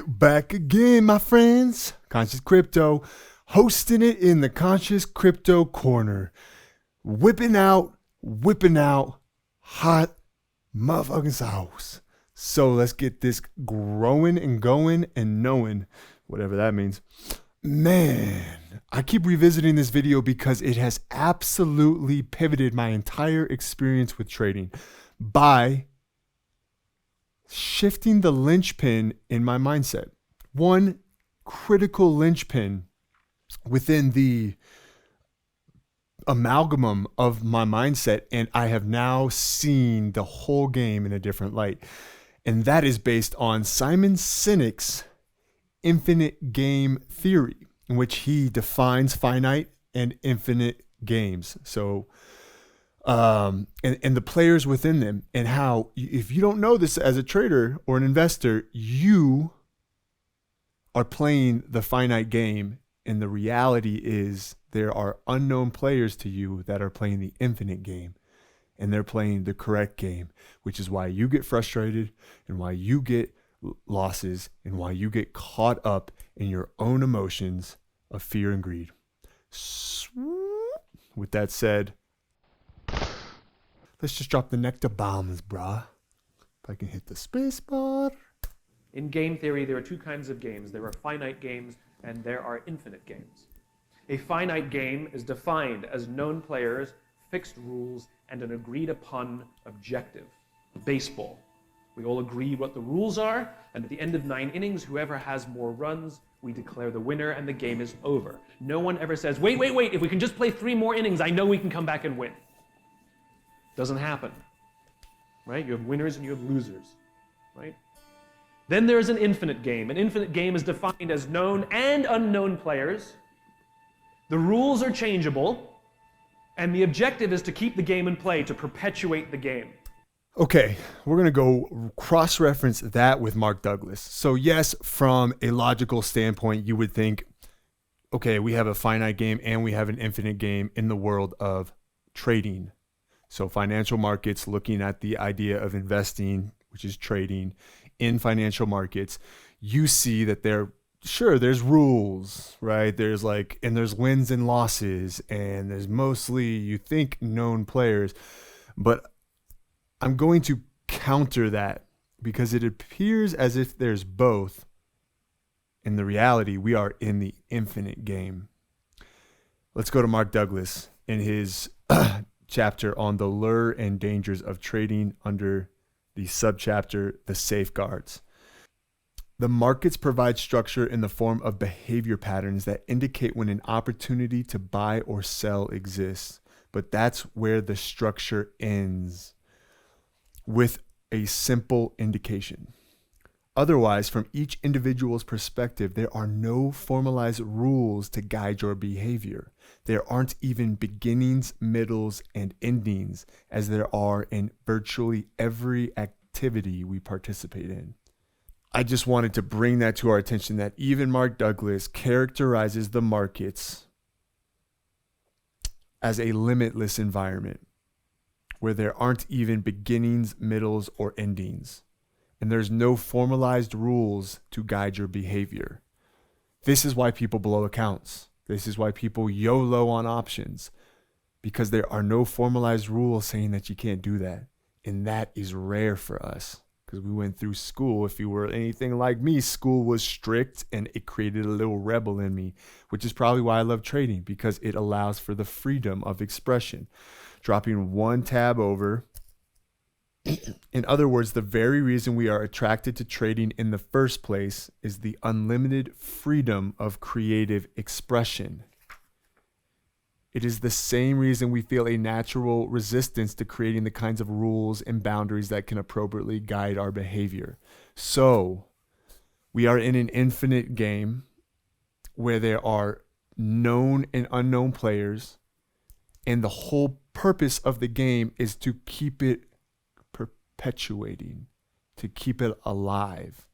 Back again, my friends. Conscious Crypto, hosting it in the Conscious Crypto Corner. Whipping out hot motherfucking sauce. So let's get this growing and going and knowing, whatever that means. Man, I keep revisiting this video because it has absolutely pivoted my entire experience with trading by shifting the linchpin in my mindset. One critical linchpin within the amalgam of my mindset, and I have now seen the whole game in a different light. And that is based on Simon Sinek's infinite game theory, in which he defines finite and infinite games. So and the players within them, and how, if you don't know this as a trader or an investor, you are playing the finite game, and the reality is there are unknown players to you that are playing the infinite game, and they're playing the correct game, which is why you get frustrated and why you get losses and why you get caught up in your own emotions of fear and greed. With that said, let's just drop the nectar bombs, brah. If I can hit the space bar. In game theory, there are two kinds of games. There are finite games and there are infinite games. A finite game is defined as known players, fixed rules, and an agreed upon objective. Baseball. We all agree what the rules are, and at the end of 9 innings, whoever has more runs, we declare the winner and the game is over. No one ever says, wait, if we can just play 3 more innings, I know we can come back and win. Doesn't happen, right? You have winners and you have losers, right? Then there's an infinite game. An infinite game is defined as known and unknown players. The rules are changeable, and the objective is to keep the game in play, to perpetuate the game. Okay, we're going to go cross-reference that with Mark Douglas. So yes, from a logical standpoint, you would think, okay, we have a finite game and we have an infinite game in the world of trading. So financial markets, looking at the idea of investing, which is trading in financial markets, you see that there's rules, right? There's wins and losses, and there's mostly, you think, known players. But I'm going to counter that because it appears as if there's both. In the reality, we are in the infinite game. Let's go to Mark Douglas in his chapter on the lure and dangers of trading under the subchapter, The Safeguards. The markets provide structure in the form of behavior patterns that indicate when an opportunity to buy or sell exists. But that's where the structure ends, with a simple indication. Otherwise, from each individual's perspective, there are no formalized rules to guide your behavior. There aren't even beginnings, middles, and endings, as there are in virtually every activity we participate in. I just wanted to bring that to our attention, that even Mark Douglas characterizes the markets as a limitless environment where there aren't even beginnings, middles, or endings. And there's no formalized rules to guide your behavior. This is why people blow accounts. This is why people YOLO on options, because there are no formalized rules saying that you can't do that. And that is rare for us, because we went through school. If you were anything like me, school was strict and it created a little rebel in me, which is probably why I love trading, because it allows for the freedom of expression. Dropping one tab over. In other words, the very reason we are attracted to trading in the first place is the unlimited freedom of creative expression. It is the same reason we feel a natural resistance to creating the kinds of rules and boundaries that can appropriately guide our behavior. So, we are in an infinite game where there are known and unknown players, and the whole purpose of the game is to keep it perpetuating, to keep it alive.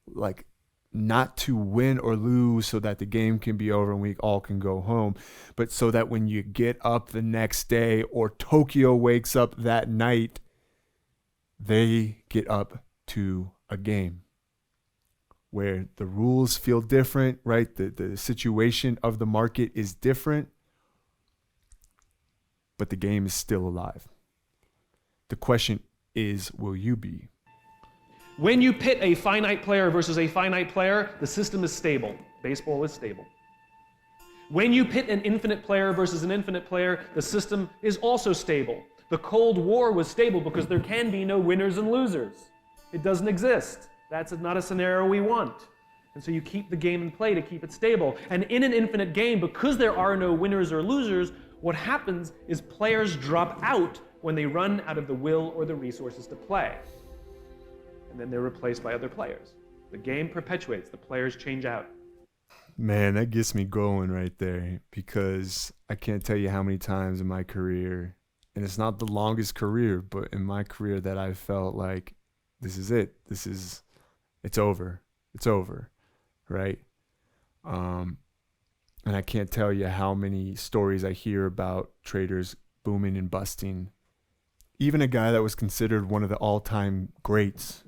Like, not to win or lose so that the game can be over and we all can go home, but so that when you get up the next day or Tokyo wakes up that night, they get up to a game where the rules feel different, right? The situation of the market is different, but the game is still alive. The question is, will you be? When you pit a finite player versus a finite player, the system is stable. Baseball is stable. When you pit an infinite player versus an infinite player, the system is also stable. The Cold War was stable because there can be no winners and losers. It doesn't exist. That's not a scenario we want. And so you keep the game in play to keep it stable. And in an infinite game, because there are no winners or losers, what happens is players drop out when they run out of the will or the resources to play. And then they're replaced by other players. The game perpetuates. The players change out. Man, that gets me going right there, because I can't tell you how many times in my career, and it's not the longest career, but in my career that I felt like this is it. It's over. It's over, right? And I can't tell you how many stories I hear about traders booming and busting. Even a guy that was considered one of the all-time greats,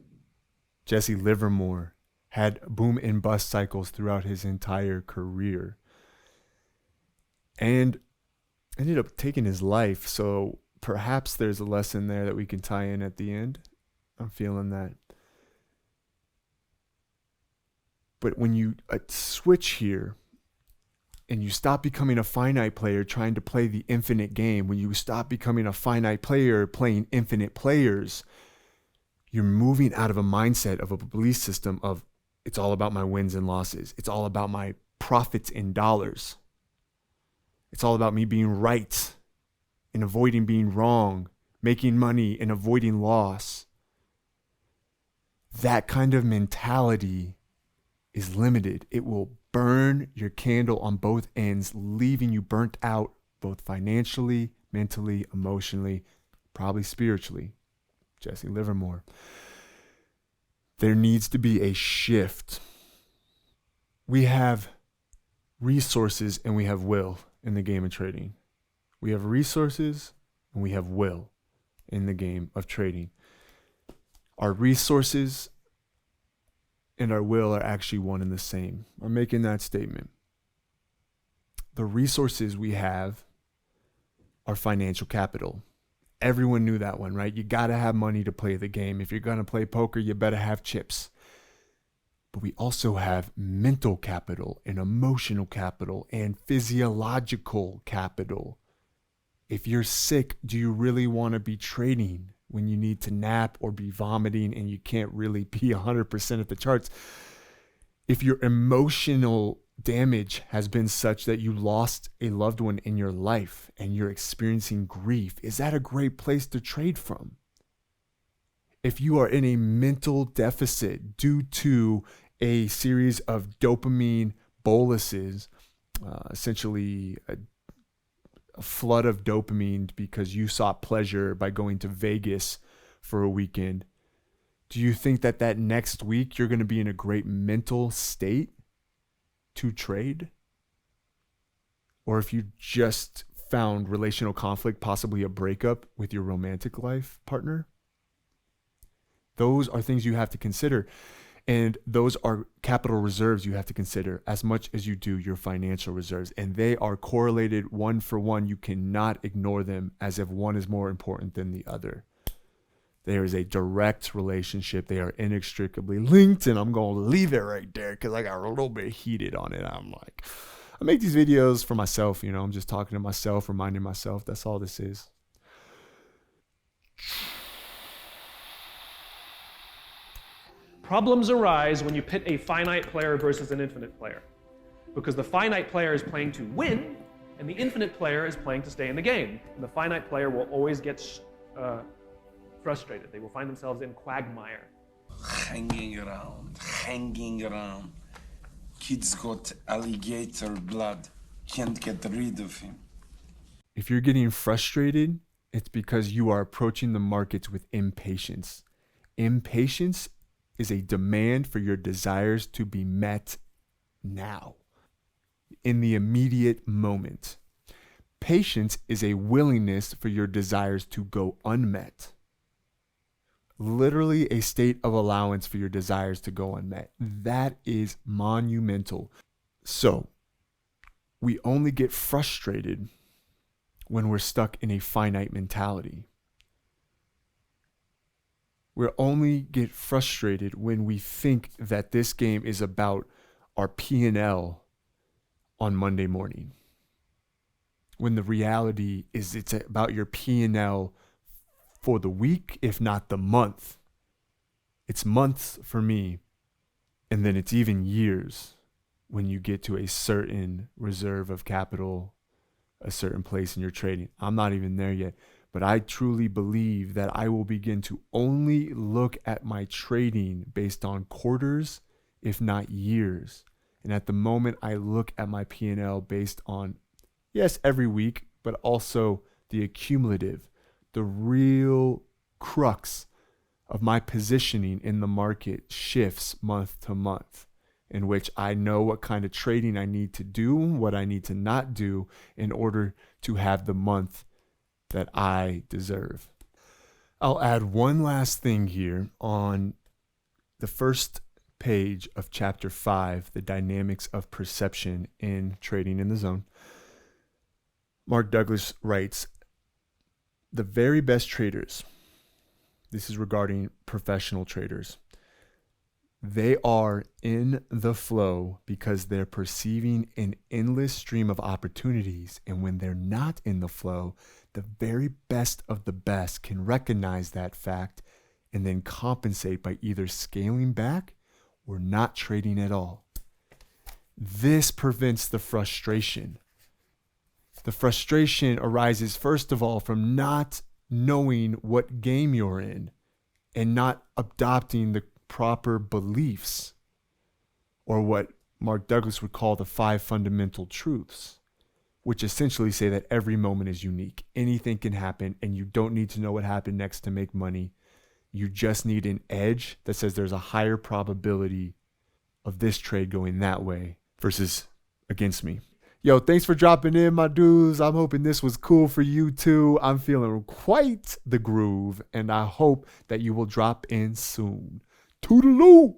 Jesse Livermore, had boom and bust cycles throughout his entire career and ended up taking his life. So perhaps there's a lesson there that we can tie in at the end. I'm feeling that. But when you switch here and you stop becoming a finite player trying to play the infinite game, when you stop becoming a finite player playing infinite players, you're moving out of a mindset of a belief system of it's all about my wins and losses. It's all about my profits in dollars. It's all about me being right and avoiding being wrong, making money and avoiding loss. That kind of mentality is limited. It will burn your candle on both ends, leaving you burnt out both financially, mentally, emotionally, probably spiritually. Jesse Livermore. There needs to be a shift. We have resources and we have will in the game of trading. We have resources and we have will in the game of trading. Our resources and our will are actually one and the same. I'm making that statement. The resources we have are financial capital. Everyone knew that one, right? You got to have money to play the game. If you're going to play poker, you better have chips. But we also have mental capital and emotional capital and physiological capital. If you're sick, do you really want to be trading when you need to nap or be vomiting and you can't really be 100% at the charts? If your emotional damage has been such that you lost a loved one in your life and you're experiencing grief, is that a great place to trade from? If you are in a mental deficit due to a series of dopamine boluses, essentially a flood of dopamine because you sought pleasure by going to Vegas for a weekend, do you think that next week you're going to be in a great mental state to trade? Or if you just found relational conflict, possibly a breakup with your romantic life partner? Those are things you have to consider. And those are capital reserves you have to consider as much as you do your financial reserves. And they are correlated one for one. You cannot ignore them as if one is more important than the other. There is a direct relationship. They are inextricably linked. And I'm going to leave it right there because I got a little bit heated on it. I'm like, I make these videos for myself. You know, I'm just talking to myself, reminding myself. That's all this is. Problems arise when you pit a finite player versus an infinite player, because the finite player is playing to win and the infinite player is playing to stay in the game. And the finite player will always get frustrated. They will find themselves in quagmire. Hanging around. Kid's got alligator blood. Can't get rid of him. If you're getting frustrated, it's because you are approaching the markets with impatience. Impatience is a demand for your desires to be met now, in the immediate moment. Patience is a willingness for your desires to go unmet. literally a state of allowance for your desires to go unmet. That is monumental. So we only get frustrated when we're stuck in a finite mentality. We only get frustrated when we think that this game is about our P&L on Monday morning, when the reality is it's about your P&L for the week, if not the month. It's months for me, and then it's even years when you get to a certain reserve of capital, a certain place in your trading. I'm not even there yet, but I truly believe that I will begin to only look at my trading based on quarters, if not years. And at the moment, I look at my P&L based on, yes, every week, but also the accumulative, the real crux of my positioning in the market shifts month to month, in which I know what kind of trading I need to do, what I need to not do in order to have the month that I deserve. I'll add one last thing here on the first page of chapter 5, the dynamics of perception in trading in the zone. Mark Douglas writes, the very best traders, this is regarding professional traders, they are in the flow because they're perceiving an endless stream of opportunities. And when they're not in the flow, the very best of the best can recognize that fact and then compensate by either scaling back or not trading at all. This prevents the frustration. The frustration arises, first of all, from not knowing what game you're in and not adopting the proper beliefs, or what Mark Douglas would call the 5 fundamental truths, which essentially say that every moment is unique. Anything can happen, and you don't need to know what happened next to make money. You just need an edge that says there's a higher probability of this trade going that way versus against me. Yo, thanks for dropping in, my dudes. I'm hoping this was cool for you too. I'm feeling quite the groove, and I hope that you will drop in soon. Toodaloo!